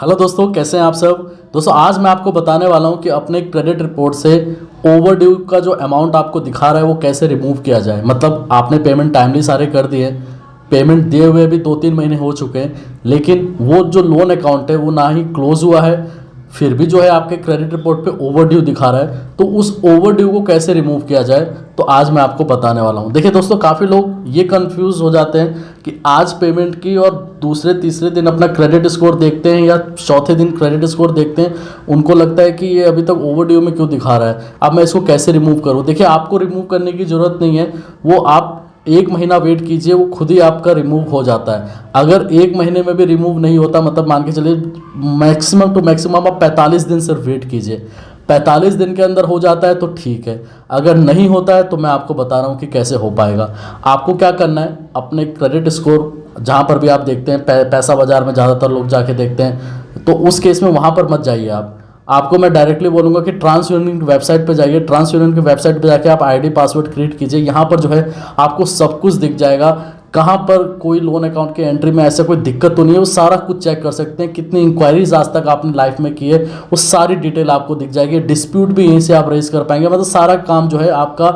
Hello दोस्तों, कैसे हैं आप सब। दोस्तों आज मैं आपको बताने वाला हूं कि अपने क्रेडिट रिपोर्ट से ओवरड्यू का जो अमाउंट आपको दिखा रहा है वो कैसे रिमूव किया जाए। मतलब आपने पेमेंट टाइमली सारे कर दिए, पेमेंट दिए हुए भी 2-3 महीने हो चुके हैं, लेकिन वो जो लोन अकाउंट है वो ना ही क्लोज हुआ है, फिर भी जो है आपके क्रेडिट रिपोर्ट पे ओवरड्यू दिखा रहा है। तो उस ओवरड्यू को कैसे रिमूव किया जाए, तो आज मैं आपको बताने वाला हूँ। देखिए दोस्तों, काफ़ी लोग ये कंफ्यूज हो जाते हैं कि आज पेमेंट की और दूसरे तीसरे दिन अपना क्रेडिट स्कोर देखते हैं या चौथे दिन क्रेडिट स्कोर देखते हैं, उनको लगता है कि ये अभी तक ओवरड्यू में क्यों दिखा रहा है, अब मैं इसको कैसे रिमूव करूँ। देखिए, आपको रिमूव करने की ज़रूरत नहीं है, वो आप 1 महीना वेट कीजिए, वो खुद ही आपका रिमूव हो जाता है। अगर 1 महीने में भी रिमूव नहीं होता, मतलब मान के चलिए मैक्सिमम टू मैक्सिमम आप 45 दिन सिर्फ वेट कीजिए, 45 दिन के अंदर हो जाता है तो ठीक है। अगर नहीं होता है तो मैं आपको बता रहा हूँ कि कैसे हो पाएगा। आपको क्या करना है, अपने क्रेडिट स्कोर जहाँ पर भी आप देखते हैं, पैसा बाज़ार में ज़्यादातर लोग जाके देखते हैं, तो उस केस में वहाँ पर मत जाइए आप। आपको मैं डायरेक्टली बोलूँगा कि ट्रांस यूनियन की वेबसाइट पे जाइए। ट्रांस यूनियन की वेबसाइट पे जाके आप आईडी पासवर्ड क्रिएट कीजिए। यहाँ पर जो है आपको सब कुछ दिख जाएगा, कहाँ पर कोई लोन अकाउंट की एंट्री में ऐसा कोई दिक्कत तो नहीं है, वो सारा कुछ चेक कर सकते हैं। कितनी इंक्वायरीज आज तक आपने लाइफ में की है, वो सारी डिटेल आपको दिख जाएगी। डिस्प्यूट भी यहीं से आप रेज कर पाएंगे। मतलब सारा काम जो है आपका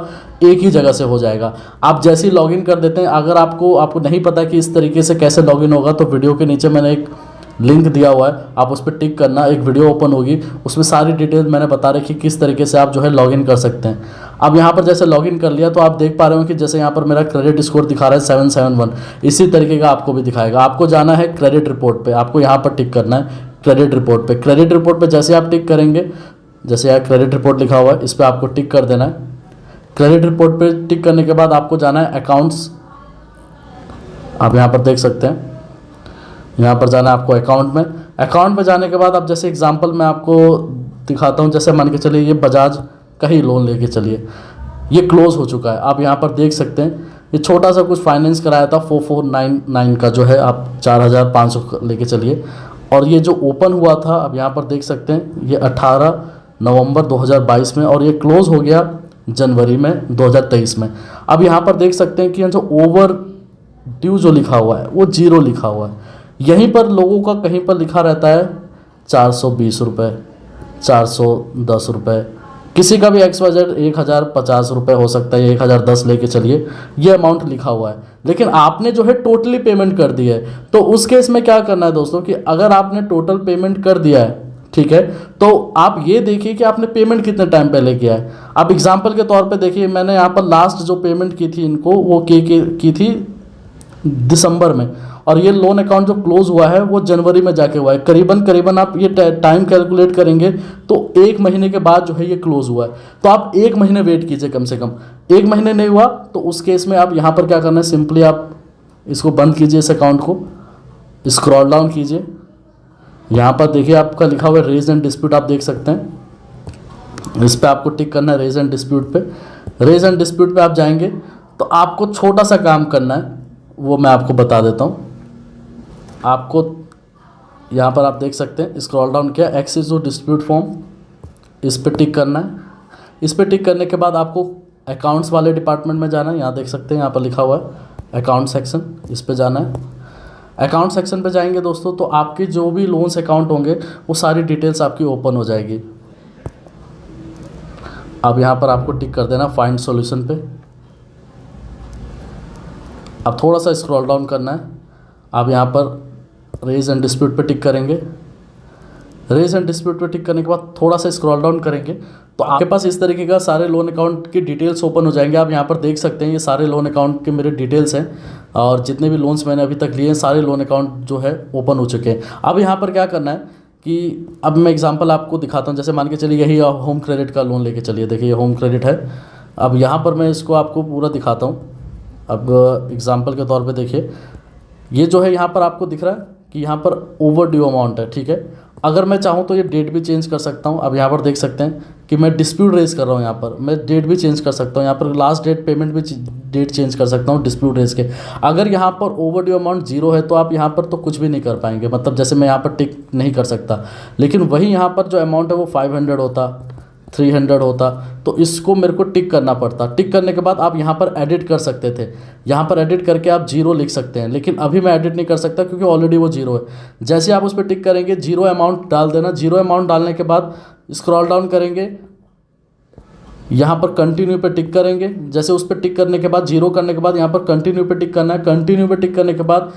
एक ही जगह से हो जाएगा। आप जैसे ही लॉगिन कर देते हैं, अगर आपको नहीं पता कि इस तरीके से कैसे लॉगिन होगा, तो वीडियो के नीचे मैंने एक लिंक दिया हुआ है, आप उस पर टिक करना, एक वीडियो ओपन होगी, उसमें सारी डिटेल मैंने बता रखी किस तरीके से आप जो है लॉगिन कर सकते हैं। अब यहाँ पर जैसे लॉगिन कर लिया तो आप देख पा रहे हो कि जैसे यहाँ पर मेरा क्रेडिट स्कोर दिखा रहा है 771, इसी तरीके का आपको भी दिखाएगा। आपको जाना है क्रेडिट रिपोर्ट पे, आपको यहाँ पर टिक करना है क्रेडिट रिपोर्ट पे। क्रेडिट रिपोर्ट पे जैसे आप टिक करेंगे, जैसे यहाँ क्रेडिट रिपोर्ट लिखा हुआ है, इस पर आपको टिक कर देना है। क्रेडिट रिपोर्ट पे टिक करने के बाद आपको जाना है अकाउंट्स, आप यहाँ पर देख सकते हैं, यहाँ पर जाना है आपको अकाउंट में। अकाउंट में जाने के बाद अब जैसे एग्जांपल मैं आपको दिखाता हूँ, जैसे मान के चलिए ये बजाज का ही लोन लेके चलिए, ये क्लोज हो चुका है। आप यहाँ पर देख सकते हैं, ये छोटा सा कुछ फाइनेंस कराया था 4499 का, जो है आप 4500 लेके चलिए। और ये जो ओपन हुआ था, अब यहाँ पर देख सकते हैं, ये 18 नवंबर 2022 में, और ये क्लोज हो गया जनवरी में 2023 में। अब यहाँ पर देख सकते हैं कि जो ओवर ड्यू जो लिखा हुआ है वो 0 लिखा हुआ है। यहीं पर लोगों का कहीं पर लिखा रहता है 420 रुपये, 410 रुपये, किसी का भी XYZ 1050 रुपये हो सकता है, 1010 लेके चलिए, ये अमाउंट लिखा हुआ है। लेकिन आपने जो है टोटली पेमेंट कर दी है, तो उस केस में क्या करना है दोस्तों कि अगर आपने टोटल पेमेंट कर दिया है, ठीक है, तो आप ये देखिए कि आपने पेमेंट कितने टाइम पहले किया है। अब एग्जाम्पल के तौर पे देखिए, मैंने यहाँ पर लास्ट जो पेमेंट की थी इनको, वो की थी दिसंबर में, और ये लोन अकाउंट जो क्लोज हुआ है वो जनवरी में जाके हुआ है। करीबन आप ये टाइम कैलकुलेट करेंगे तो 1 महीने के बाद जो है ये क्लोज हुआ है। तो आप 1 महीने वेट कीजिए, कम से कम 1 महीने नहीं हुआ तो उस केस में आप यहाँ पर क्या करना है, सिंपली आप इसको बंद कीजिए, इस अकाउंट को स्क्रॉल डाउन कीजिए। यहाँ पर देखिए आपका लिखा हुआ है रेज एंड डिस्प्यूट, आप देख सकते हैं, इस पर आपको टिक करना है रेज एंड डिस्प्यूट पे। रेज एंड डिस्प्यूट पे आप जाएंगे तो आपको छोटा सा काम करना है, वो मैं आपको बता देता हूँ। आपको यहाँ पर आप देख सकते हैं, स्क्रॉल डाउन किया, एक्सेस टू डिस्प्यूट फॉर्म, इस पर टिक करना है। इस पर टिक करने के बाद आपको अकाउंट्स वाले डिपार्टमेंट में जाना है। यहाँ देख सकते हैं, यहाँ पर लिखा हुआ है अकाउंट सेक्शन, इस पर जाना है। अकाउंट सेक्शन पे जाएंगे दोस्तों, तो आपके जो भी लोन्स अकाउंट होंगे वो सारी डिटेल्स आपकी ओपन हो जाएगी। अब यहाँ पर आपको टिक कर देना फाइंड सॉल्यूशन पे। अब थोड़ा सा स्क्रॉल डाउन करना है, आप यहाँ पर रेज एंड डिस्प्यूट पे टिक करेंगे। रेज एंड डिस्प्यूट पे टिक करने के बाद थोड़ा सा स्क्रॉल डाउन करेंगे तो आपके पास इस तरीके का सारे लोन अकाउंट की डिटेल्स ओपन हो जाएंगे। आप यहाँ पर देख सकते हैं, ये सारे लोन अकाउंट के मेरे डिटेल्स हैं, और जितने भी लोन्स मैंने अभी तक लिए हैं सारे लोन अकाउंट जो है ओपन हो चुके हैं। अब यहाँ पर क्या करना है कि अब मैं एग्जांपल आपको दिखाता हूँ। जैसे मान के चलिए यही होम क्रेडिट का लोन लेके चलिए, देखिए ये होम क्रेडिट है। अब यहाँ पर मैं इसको आपको पूरा दिखाता हूँ। अब एग्जांपल के तौर पे देखिए, ये जो है यहाँ पर आपको दिख रहा है कि यहाँ पर ओवर ड्यू अमाउंट है, ठीक है। अगर मैं चाहूँ तो ये डेट भी चेंज कर सकता हूँ। अब यहाँ पर देख सकते हैं कि मैं डिस्प्यूट रेज कर रहा हूँ, यहाँ पर मैं डेट भी चेंज कर सकता हूँ, यहाँ पर लास्ट डेट पेमेंट भी डेट चेंज कर सकता हूँ डिस्प्यूट रेज के। अगर यहाँ पर ओवर ड्यू अमाउंट 0 है तो आप यहाँ पर तो कुछ भी नहीं कर पाएंगे, मतलब जैसे मैं यहाँ पर टिक नहीं कर सकता। लेकिन वही यहाँ पर जो अमाउंट है वो 500 होता, 300 होता, तो इसको मेरे को टिक करना पड़ता। टिक करने के बाद आप यहाँ पर एडिट कर सकते थे, यहाँ पर एडिट करके आप जीरो लिख सकते हैं, लेकिन अभी मैं एडिट नहीं कर सकता क्योंकि ऑलरेडी वो जीरो है। जैसे आप उस पर टिक करेंगे जीरो अमाउंट डाल देना। जीरो अमाउंट डालने के बाद स्क्रॉल डाउन करेंगे, यहाँ पर कंटिन्यू पे टिक करेंगे। जैसे उस पर टिक करने के बाद जीरो करने के बाद यहाँ पर कंटिन्यू पे टिक करना है। कंटिन्यू पे टिक करने के बाद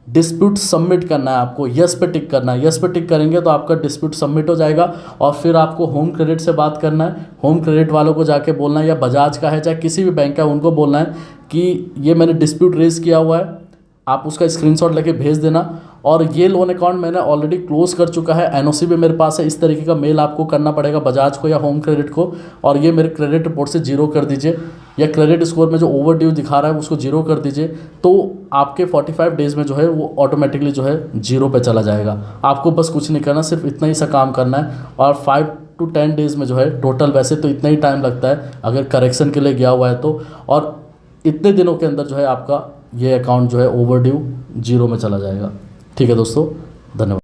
डिस्प्यूट सबमिट करना है आपको, यस पे टिक करना है। यस पे टिक करेंगे तो आपका डिस्प्यूट सबमिट हो जाएगा। और फिर आपको होम क्रेडिट से बात करना है। होम क्रेडिट वालों को जाके बोलना है, या बजाज का है चाहे किसी भी बैंक का है, उनको बोलना है कि ये मैंने डिस्प्यूट रेज किया हुआ है, आप उसका स्क्रीनशॉट लेके भेज देना। और ये लोन अकाउंट मैंने ऑलरेडी क्लोज कर चुका है, एनओसी भी मेरे पास है। इस तरीके का मेल आपको करना पड़ेगा बजाज को या होम क्रेडिट को, और ये मेरे क्रेडिट रिपोर्ट से जीरो कर दीजिए, या क्रेडिट स्कोर में जो ओवर ड्यू दिखा रहा है उसको जीरो कर दीजिए। तो आपके 45 डेज़ में जो है वो ऑटोमेटिकली जो है जीरो पे चला जाएगा। आपको बस कुछ नहीं करना, सिर्फ इतना ही सा काम करना है। और 5 to 10 डेज़ में जो है टोटल, वैसे तो इतना ही टाइम लगता है अगर करेक्शन के लिए गया हुआ है तो, और इतने दिनों के अंदर जो है आपका ये अकाउंट जो है ओवर ड्यू जीरो में चला जाएगा। ठीक है दोस्तों, धन्यवाद।